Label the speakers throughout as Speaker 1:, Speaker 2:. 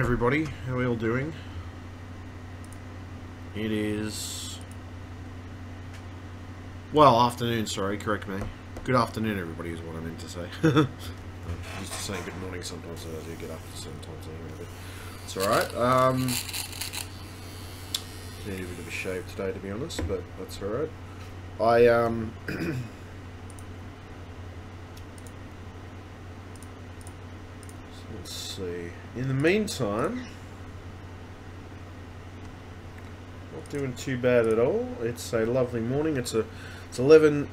Speaker 1: everybody. How are we all doing? It is... well, afternoon, sorry, correct me. Good afternoon, everybody, is what I meant to say. I'm used to saying good morning sometimes, so I do get up at certain times anyway, but it's alright. Need a bit of a shave today, to be honest, but that's alright. Let's see. In the meantime, not doing too bad at all. It's a lovely morning. It's 11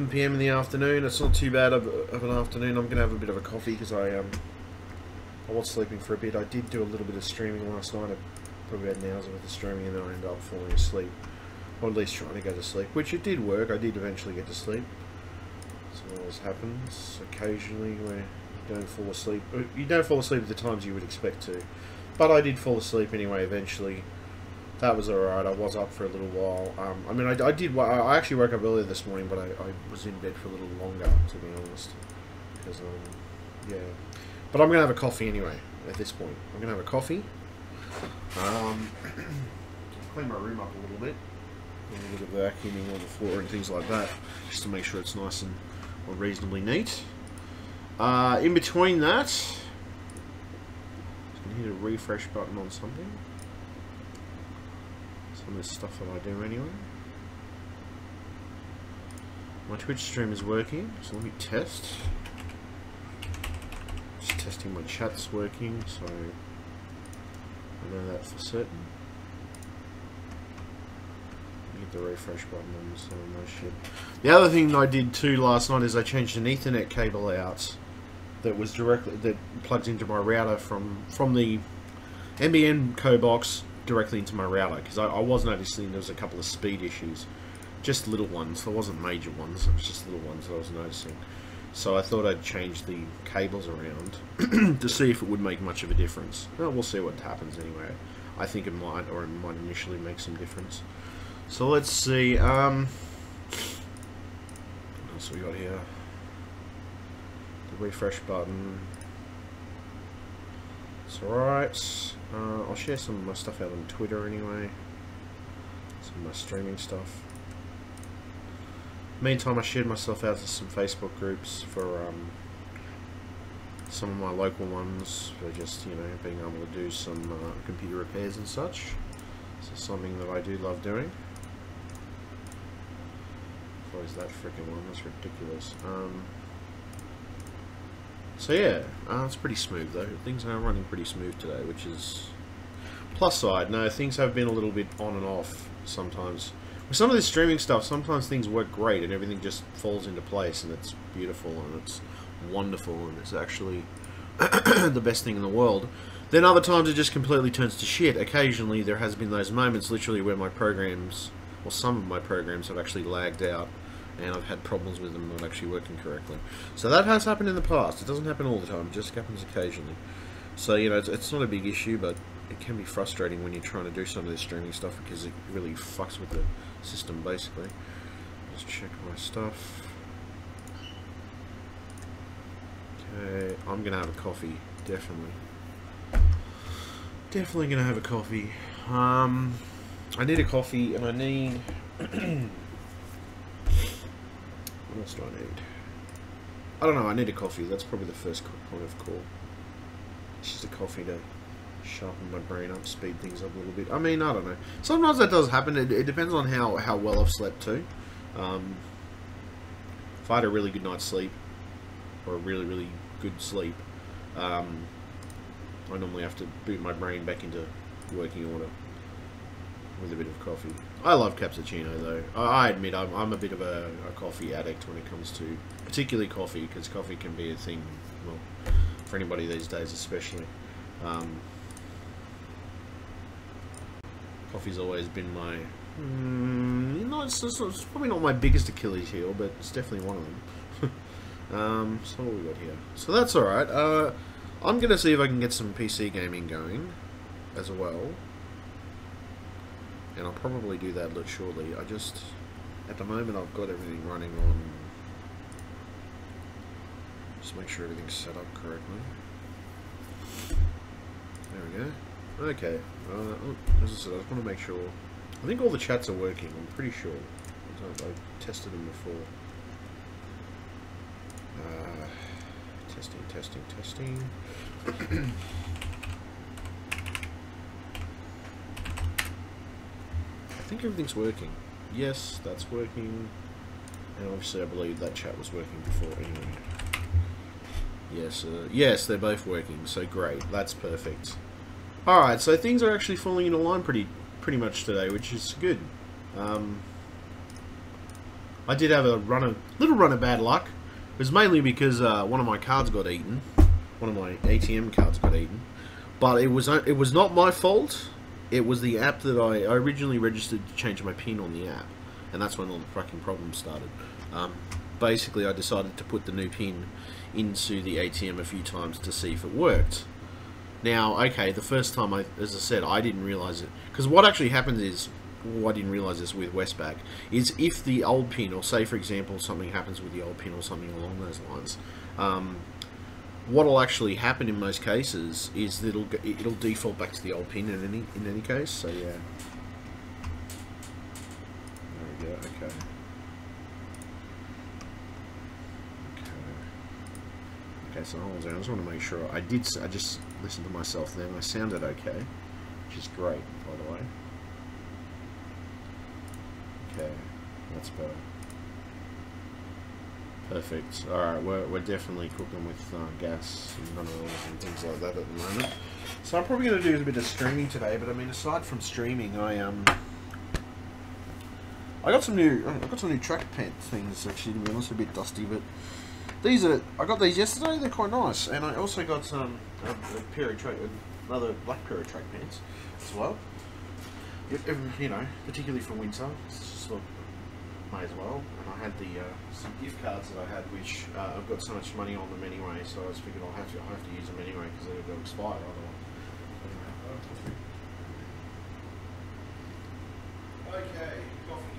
Speaker 1: p.m. in the afternoon. It's not too bad of an afternoon. I'm gonna have a bit of a coffee because I was sleeping for a bit. I did do a little bit of streaming last night. I probably had an hour's worth of streaming, and then I ended up falling asleep, or at least trying to go to sleep, which it did work. I did eventually get to sleep. So it always happens occasionally where you don't fall asleep. You don't fall asleep at the times you would expect to, but I did fall asleep anyway eventually. That was alright. I was up for a little while. I mean, I actually woke up earlier this morning, but I was in bed for a little longer, to be honest, because yeah. But I'm gonna have a coffee anyway. At this point, I'm gonna have a coffee. Clean my room up a little bit. A little bit of vacuuming on the floor and things like that, just to make sure it's nice and reasonably neat. In between that, I'm going to hit a refresh button on something. Some of this stuff that I do anyway. My Twitch stream is working, so let me test. Just testing my chat's working, so I know that for certain. Hit the refresh button on some of my shit. The other thing I did too last night is I changed an Ethernet cable out that plugs into my router from the NBN co box directly into my router, because I was noticing there was a couple of speed issues, just little ones. There wasn't major ones, it was just little ones that I was noticing. So I thought I'd change the cables around to see if it would make much of a difference. Well, we'll see what happens anyway. I think it might, or it might initially make some difference. So let's see, what else we got here? The refresh button. It's alright. I'll share some of my stuff out on Twitter anyway. Some of my streaming stuff. Meantime, I shared myself out to some Facebook groups for some of my local ones for just, you know, being able to do some computer repairs and such. So something that I do love doing. Close that freaking one, that's ridiculous. So yeah, it's pretty smooth though. Things are running pretty smooth today, which is plus side. No, things have been a little bit on and off sometimes. With some of this streaming stuff, sometimes things work great and everything just falls into place and it's beautiful and it's wonderful and it's actually the best thing in the world. Then other times it just completely turns to shit. Occasionally there has been those moments literally where my programs, or some of my programs, have actually lagged out and I've had problems with them not actually working correctly. So that has happened in the past. It doesn't happen all the time, it just happens occasionally. So, you know, it's not a big issue, but it can be frustrating when you're trying to do some of this streaming stuff because it really fucks with the system, basically. Let's check my stuff. Okay, I'm gonna have a coffee, definitely. Definitely gonna have a coffee. I need a coffee, and I need... what else do I need? I don't know, I need a coffee. That's probably the first point of call. It's just a coffee to sharpen my brain up, speed things up a little bit. I mean, I don't know. Sometimes that does happen. It depends on how well I've slept too. If I had a really good night's sleep, or a really, really good sleep, I normally have to boot my brain back into working order with a bit of coffee. I love cappuccino though. I admit I'm a bit of a coffee addict when it comes to particularly coffee, because coffee can be a thing, well, for anybody these days especially. Coffee's always been my it's probably not my biggest Achilles heel, but it's definitely one of them. So what we got here? So that's alright. I'm gonna see if I can get some PC gaming going as well. And I'll probably do that shortly. I just, at the moment, I've got everything running on. Just make sure everything's set up correctly. There we go. Okay. As I said, I just want to make sure. I think all the chats are working. I'm pretty sure. I've tested them before. Testing. I think everything's working. Yes, that's working. And obviously I believe that chat was working before anyway. Yes, yes, they're both working, so great. That's perfect. Alright, so things are actually falling into line pretty much today, which is good. I did have a little run of bad luck. It was mainly because one of my cards got eaten. One of my ATM cards got eaten. But it was not my fault. It was the app that I originally registered to change my PIN on the app. And that's when all the fucking problems started. Basically, I decided to put the new PIN into the ATM a few times to see if it worked. Now, okay, the first time, as I said, I didn't realise it. Because what actually happens is, I didn't realise this with Westpac, is if the old PIN, or say for example something happens with the old PIN or something along those lines, what will actually happen in most cases is that it'll default back to the old PIN in any case. So yeah, there we go. Okay. Okay, so hold on. I just want to make sure I just listened to myself then. I sounded okay, which is great, by the way. Okay, that's better. Perfect. Alright, we're definitely cooking with gas and minerals and things like that at the moment. So I'm probably going to do a bit of streaming today, but I mean, aside from streaming, I got some new track pants things actually. To be honest, a bit dusty, but I got these yesterday. They're quite nice, and I also got some another black pair of track pants as well. You know, particularly for winter, it's just like, may as well. And I had some gift cards that I had, which I've got so much money on them anyway, so I just figured I'll have to use them anyway because they'll expire otherwise. Okay, coffee.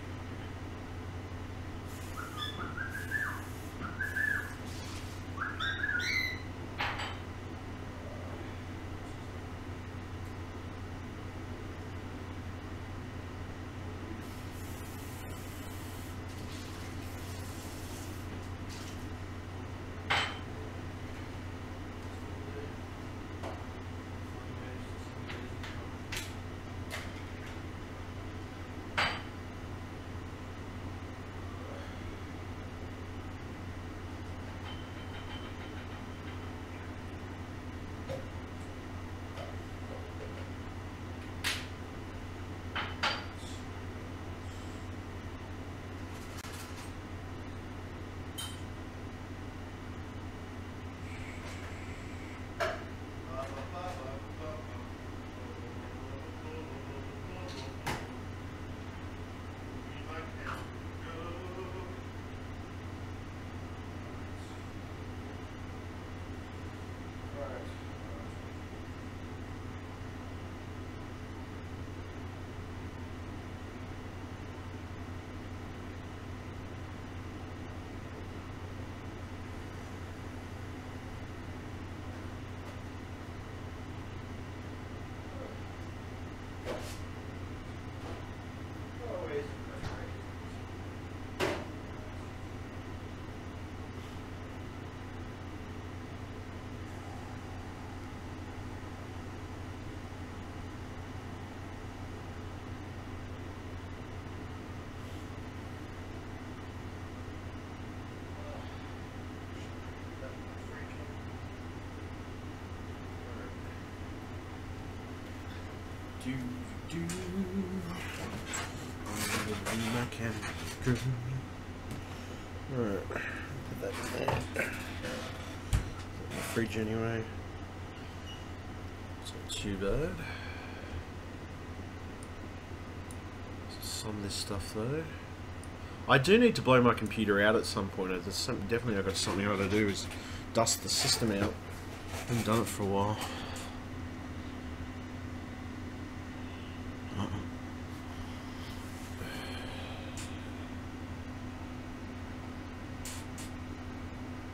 Speaker 1: Alright, put that in there. Put it in the fridge anyway. It's not too bad. Some of this stuff though. I do need to blow my computer out at some point. Definitely I've got something I've got to do is dust the system out. I haven't done it for a while.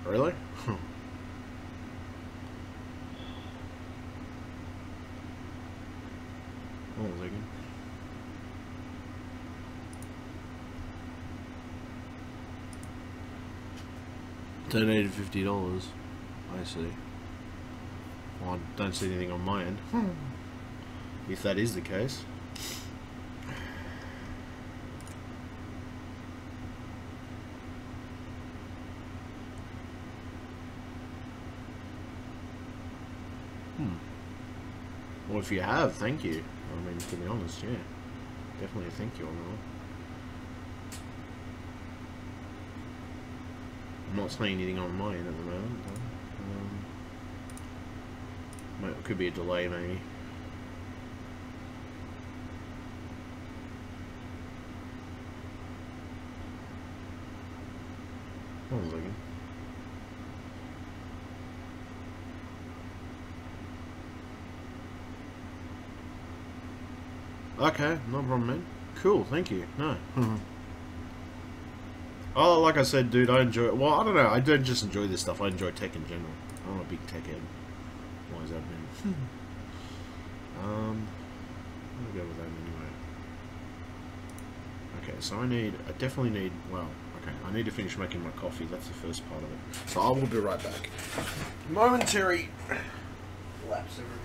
Speaker 1: Really? Hold on a second. Donated $50. I see. Well, I don't see anything on my end. If that is the case. Well, if you have, thank you. I mean, to be honest, yeah. Definitely a thank you on that one. I'm not saying anything on my end at the moment, though. It could be a delay, maybe. Hold on a second. Okay, no problem, man. Cool, thank you. No. Oh, like I said, dude, I enjoy it. Well, I don't know. I don't just enjoy this stuff. I enjoy tech in general. I'm a big tech head. Why is that been? I'll go with that anyway. Okay, so I definitely need, well, okay, I need to finish making my coffee. That's the first part of it. So I will be right back. Momentary lapse, everything.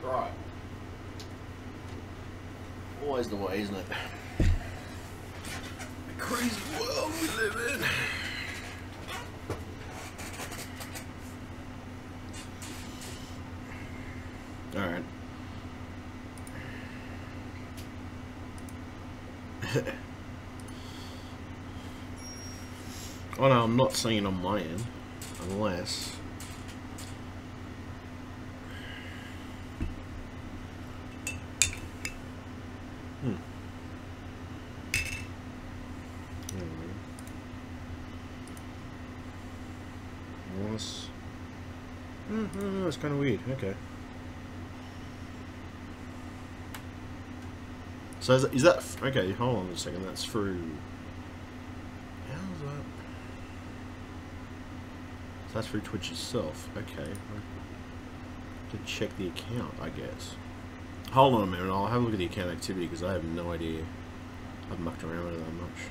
Speaker 1: Right. Always the way, isn't it? The crazy world we live in. Alright. Oh no, I'm not seeing on my end. Unless... It's kind of weird. Okay. So is that okay? Hold on a second. That's through. How's that? So that's through Twitch itself. Okay. To check the account, I guess. Hold on a minute. I'll have a look at the account activity because I have no idea. I've mucked around with it that much.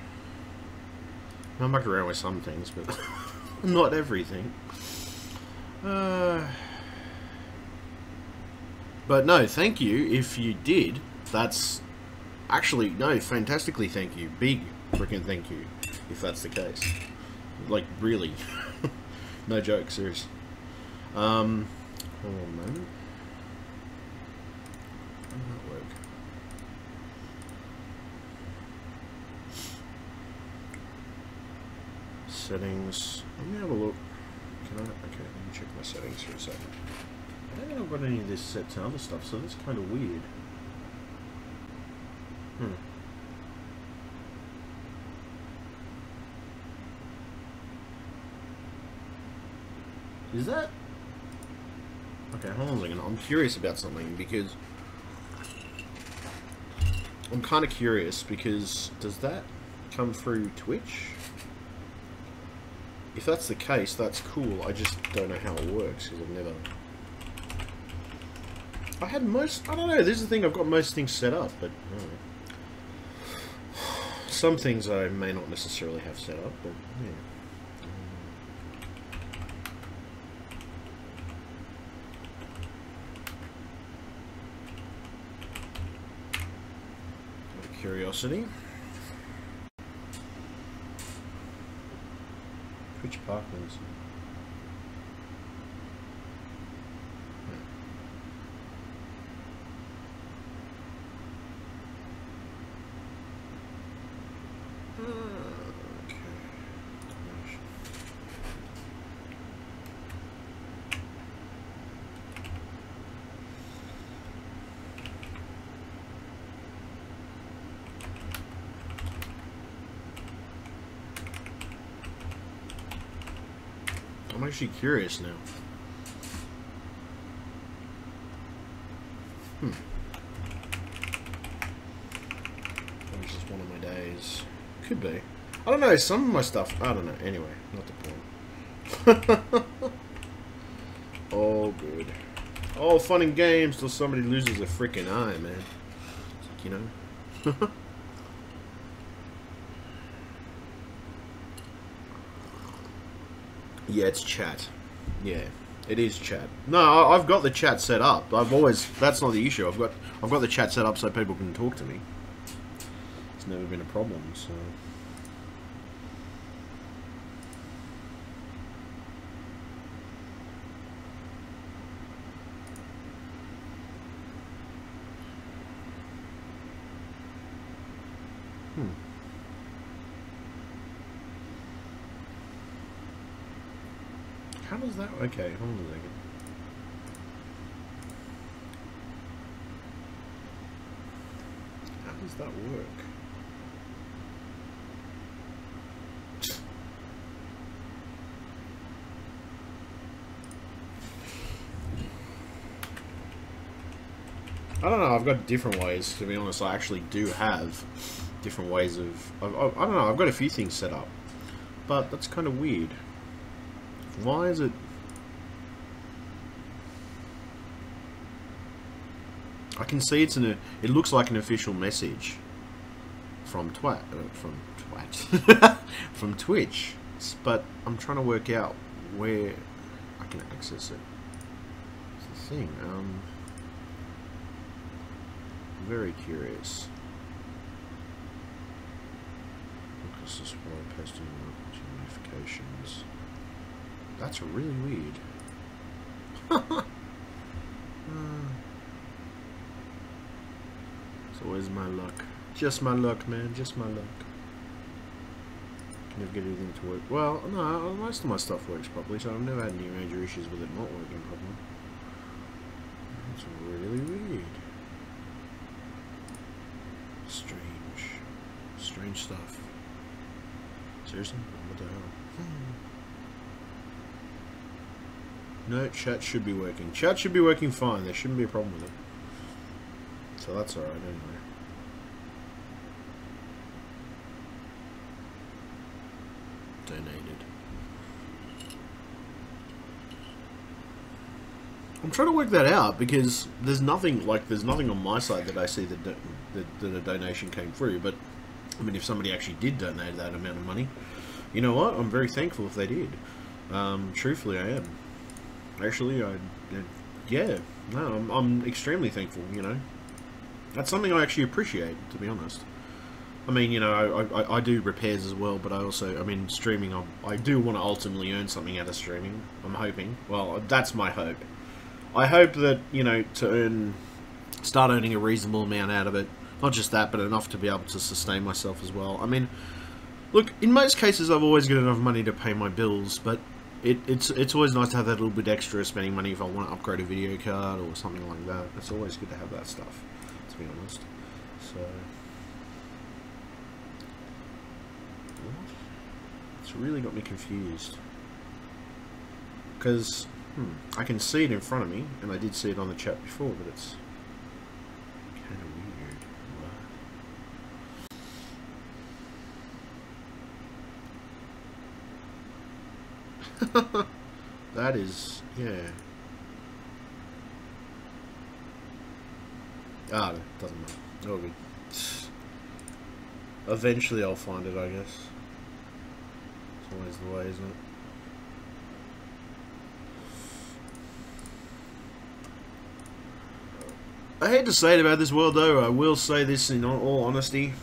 Speaker 1: I mucked around with some things, but not everything. But no, thank you if you did. That's actually, no, fantastically thank you. Big freaking thank you if that's the case. Like, really. No joke, serious. Hold on a moment. How did that work? Settings. Let me have a look. Can I? Okay, let me check my settings for a second. I don't think I've got any of this set to other stuff, so that's kind of weird. Is that... Okay, hold on a second. I'm curious about something, because... I'm kind of curious, because... Does that come through Twitch? If that's the case, that's cool. I just don't know how it works, because I've never... I had most... I don't know, this is the thing, I've got most things set up, but... I don't know. Some things I may not necessarily have set up, but yeah. Out of curiosity. Twitch Parklands. I'm actually curious now. That was just one of my days. Could be. I don't know, some of my stuff... I don't know. Anyway, not the point. Oh, good. All fun and games till somebody loses a freaking eye, man. It's like, you know... Yeah, it's chat. Yeah, it is chat. No, I've got the chat set up. I've always... That's not the issue. I've got the chat set up so people can talk to me. It's never been a problem, so... How does that... Okay, hold on a second. How does that work? I don't know, I've got different ways, to be honest. I actually do have different ways of... I don't know, I've got a few things set up. But that's kind of weird. Why is it... I can see it's it looks like an official message from from Twitch, but I'm trying to work out where I can access it. It's the thing. Very curious. This is why I'm posting notifications. That's really weird. So where's my luck? Just my luck, man. Just my luck. Can never get anything to work. Well, no, most of my stuff works properly, so I've never had any major issues with it not working properly. That's really weird. Strange. Strange stuff. Seriously? What the hell? No, chat should be working. Chat should be working fine. There shouldn't be a problem with it. So that's alright anyway. Donated. I'm trying to work that out because there's nothing on my side that I see that a donation came through. But I mean, if somebody actually did donate that amount of money, you know what? I'm very thankful if they did. Truthfully, I am. Actually, yeah, no, I'm extremely thankful, you know. That's something I actually appreciate, to be honest. I mean, you know, I do repairs as well, but I also, I mean, streaming, I do want to ultimately earn something out of streaming. I'm hoping. Well, that's my hope. I hope that, you know, start earning a reasonable amount out of it. Not just that, but enough to be able to sustain myself as well. I mean, look, in most cases, I've always got enough money to pay my bills, but it's always nice to have that little bit extra spending money if I want to upgrade a video card or something like that. It's always good to have that stuff, to be honest. So, what? It's really got me confused. Because I can see it in front of me, and I did see it on the chat before, but it's kind of weird. That is, yeah. Ah, no, doesn't matter. Oh, good. Eventually I'll find it, I guess. It's always the way, isn't it? I hate to say it about this world, though. I will say this in all honesty.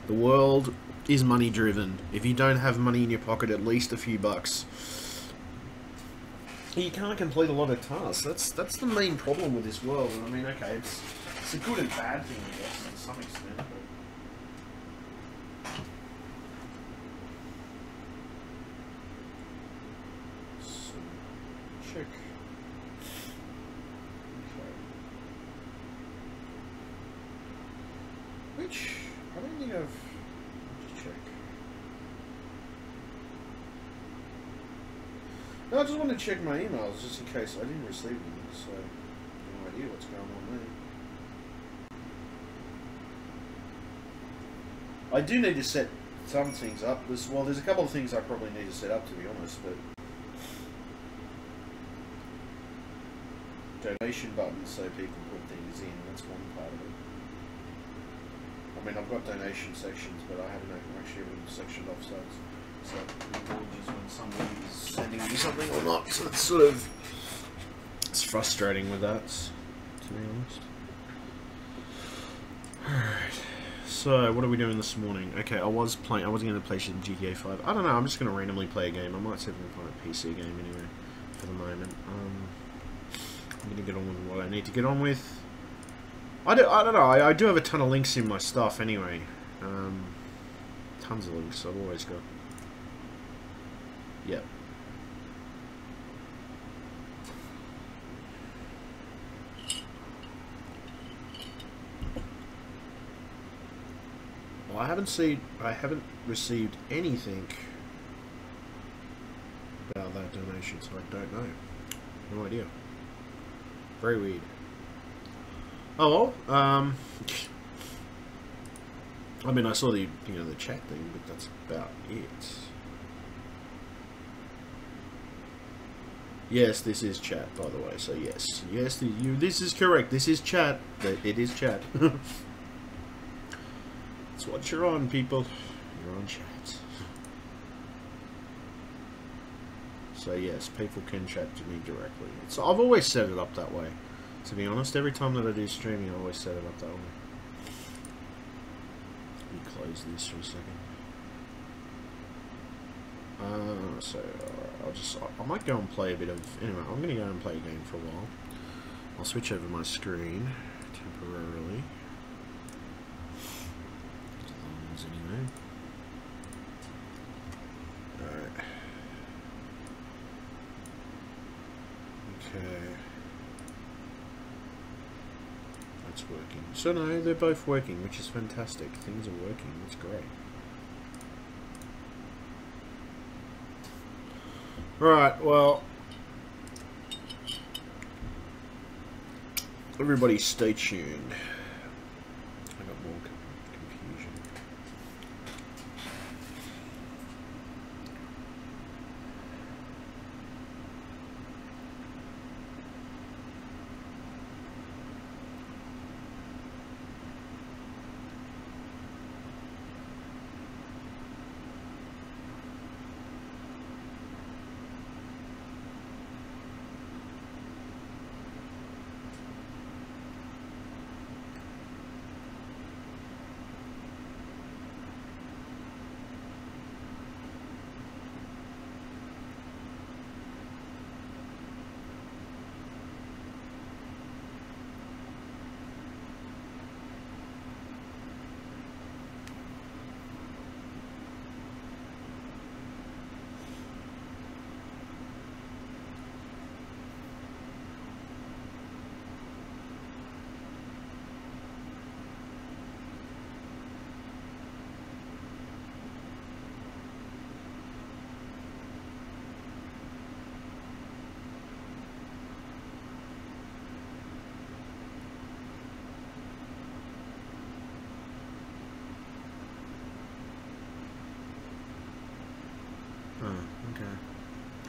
Speaker 1: The world is money driven. If you don't have money in your pocket, at least a few bucks, you can't complete a lot of tasks. That's the main problem with this world. I mean, okay, it's a good and bad thing, I guess, to some extent. But so, check. Which, I don't think I've... Just check. No, I just want to check my emails, just in case I didn't receive them, so no idea what's going on there. I do need to set some things up. Well, there's a couple of things I probably need to set up, to be honest, but... Donation buttons so people put things in, that's one part of it. I mean, I've got donation sections, but I haven't actually even sectioned off sites. So it acknowledges when somebody is sending me something or not. So it's sort of... It's frustrating with that, to be honest. Alright. So, what are we doing this morning? Okay, I wasn't going to play some GTA 5. I don't know, I'm just going to randomly play a game. I might see if I can find a PC game anyway, for the moment. I'm going to get on with what I need to get on with. I don't know, I do have a ton of links in my stuff anyway. Tons of links, I've always got. Yep. Well, I haven't received anything about that donation, so I don't know. No idea. Very weird. Oh well, I mean, I saw the the chat thing, but that's about it. Yes, this is chat, by the way. So yes, this is correct. This is chat. It is chat. That's what you're on, people. You're on chat. So yes, people can chat to me directly. So I've always set it up that way. To be honest, every time that I do streaming, I always set it up that way. Let me close this for a second. I might go and play a bit of... Anyway, I'm going to go and play a game for a while. I'll switch over my screen temporarily. Anyway. Alright. Okay. That's working. So no, they're both working, which is fantastic. Things are working, that's great. Right, well, everybody stay tuned. I got more confusion.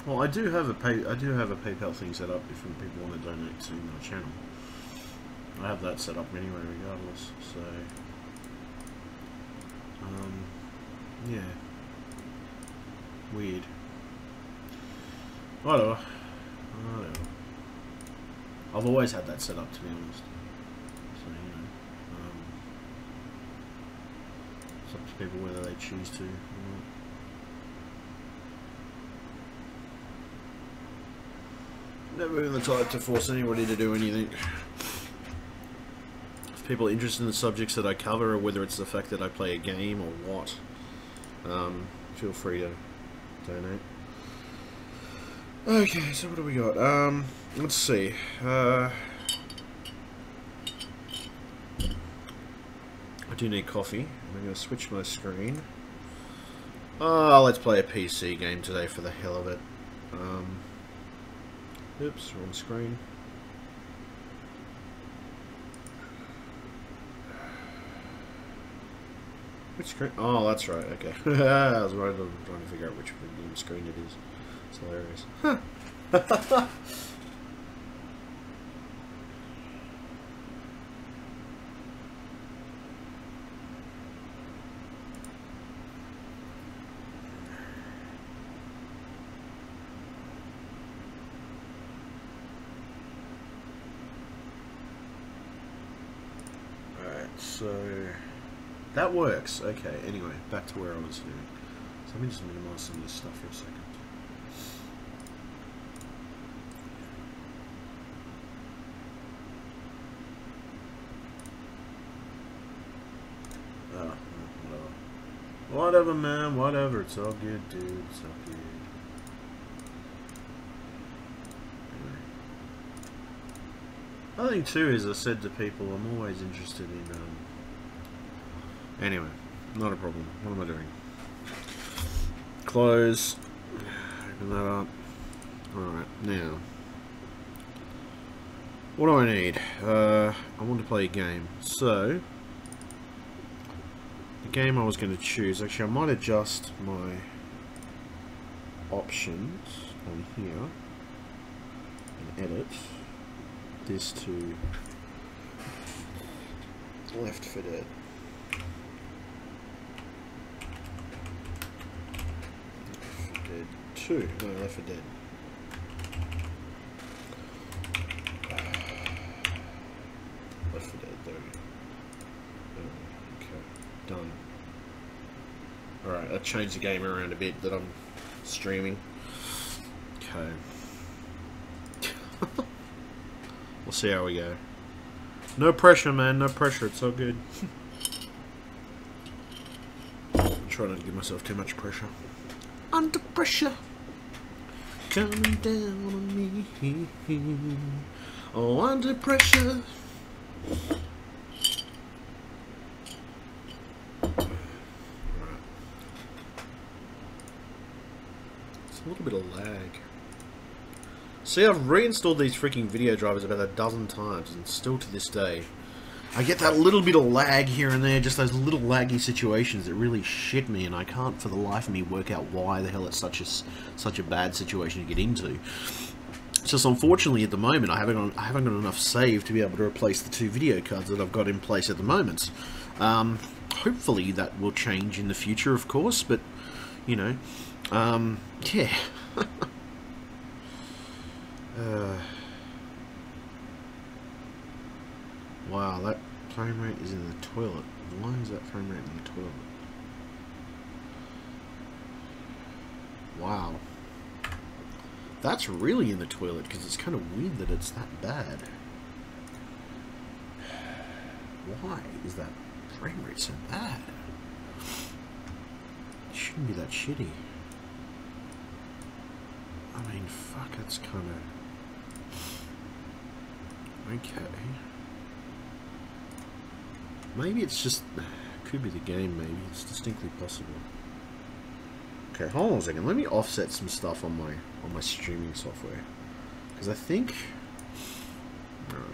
Speaker 1: Well, I do have a PayPal thing set up if people want to donate to my channel. I have that set up anyway, regardless. So, yeah, weird. Whatever. I've always had that set up, to be honest. So, you know, it's up to people whether they choose to or not. Never been the type to force anybody to do anything. If people are interested in the subjects that I cover, or whether it's the fact that I play a game or what, feel free to donate. Okay, so what do we got? Let's see. I do need coffee. I'm going to switch my screen. Let's play a PC game today for the hell of it. Oops, wrong screen. Which screen? Oh, that's right, okay. I was trying to figure out which screen it is. It's hilarious. Huh. So that works. Okay, anyway, back to where I was doing. So let me just minimize some of this stuff for a second. Whatever, man, whatever. It's all good, dude. It's all good. Anyway. I think too, as I said to people, I'm always interested in anyway, not a problem. What am I doing? Close. Open that up. Alright, now. What do I need? I want to play a game. So, the game I was going to choose, actually I might adjust my options on here and edit this to Left 4 Dead. Left 4 Dead 2. No, Left 4 Dead. Left 4 Dead, there we go. Okay, done. Alright, I changed the game around a bit that I'm streaming. Okay. We'll see how we go. No pressure, man. No pressure. It's all good. I'm trying not to give myself too much pressure. Under pressure. Coming down on me. Oh, under pressure. Right. It's a little bit of lag. See, I've reinstalled these freaking video drivers about a dozen times, and still to this day, I get that little bit of lag here and there, just those little laggy situations that really shit me, and I can't for the life of me work out why the hell it's such a bad situation to get into. It's just unfortunately at the moment I haven't got enough save to be able to replace the 2 video cards that I've got in place at the moment. Hopefully that will change in the future, of course, but you know, yeah. Wow, that frame rate is in the toilet. Why is that frame rate in the toilet? Wow. That's really in the toilet, because it's kind of weird that it's that bad. Why is that frame rate so bad? It shouldn't be that shitty. I mean, fuck, that's kind of... Okay. Maybe it's just... Could be the game, maybe. It's distinctly possible. Okay, hold on a second. Let me offset some stuff on my streaming software. Because I think... Alright,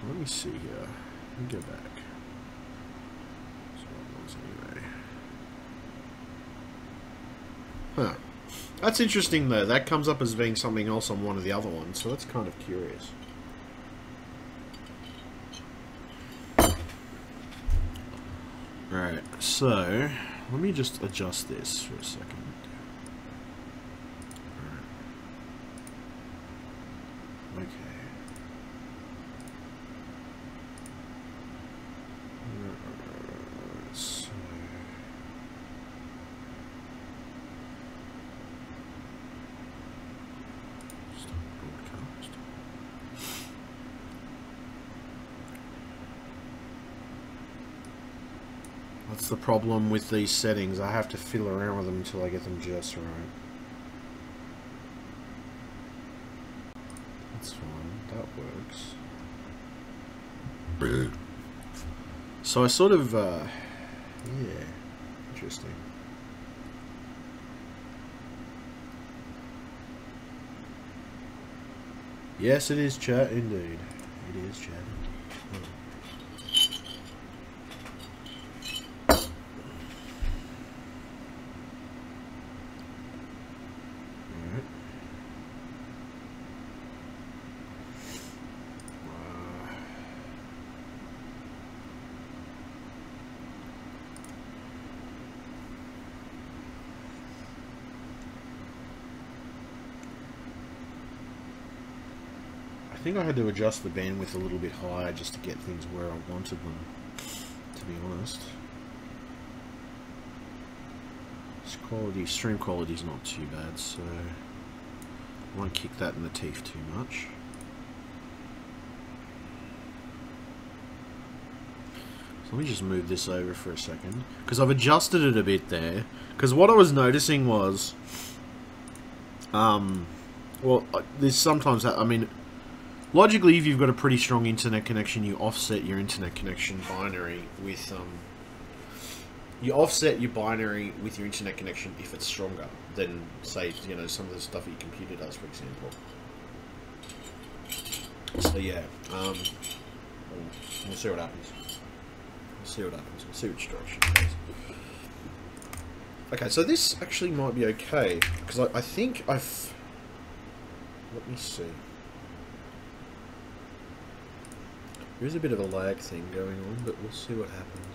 Speaker 1: let me see here. Let me go back. So it was anyway. Huh. That's interesting though. That comes up as being something else on one of the other ones, so that's kind of curious. Right, so let me just adjust this for a second. Okay. So start broadcast. That's the problem with these settings. I have to fiddle around with them until I get them just right. That's fine. That works. So I sort of, yeah, interesting. Yes, it is chat indeed. It is chat. I think I had to adjust the bandwidth a little bit higher just to get things where I wanted them, to be honest. Stream quality is not too bad, so I won't kick that in the teeth too much. So let me just move this over for a second, because I've adjusted it a bit there, because what I was noticing was, well, there's sometimes, I mean, logically, if you've got a pretty strong internet connection, you offset your internet connection binary with, you offset your binary with your internet connection if it's stronger than, say, you know, some of the stuff that your computer does, for example. So yeah, we'll see what happens. We'll see what happens. We'll see which direction it goes. Okay, so this actually might be okay, because I think I've... Let me see. There is a bit of a lag thing going on, but we'll see what happens.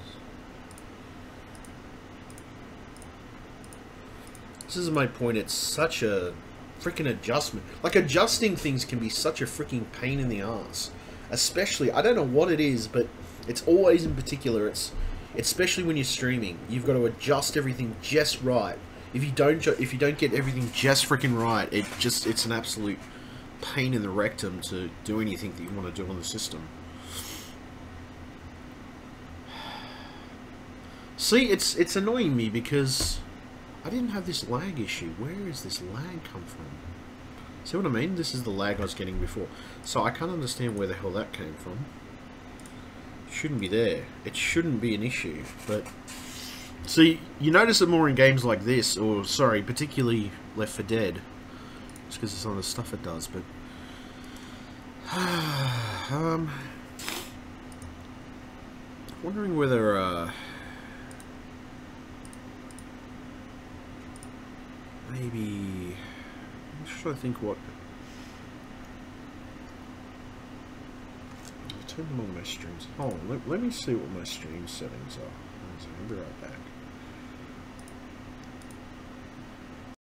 Speaker 1: This is my point, it's such a freaking adjustment. Like, adjusting things can be such a freaking pain in the ass. Especially, I don't know what it is, but it's always in particular, it's especially when you're streaming. You've got to adjust everything just right. If you don't get everything just freaking right, it's an absolute pain in the rectum to do anything that you want to do on the system. See, it's annoying me because I didn't have this lag issue. Where is this lag come from? See what I mean? This is the lag I was getting before. So I can't understand where the hell that came from. It shouldn't be there. It shouldn't be an issue. But see, you notice it more in games like this, or sorry, particularly Left 4 Dead. Just because it's on the stuff it does, but wondering whether maybe I'm trying to think what. I'll turn them on my streams. Hold on, let me see what my stream settings are. I'll be right back.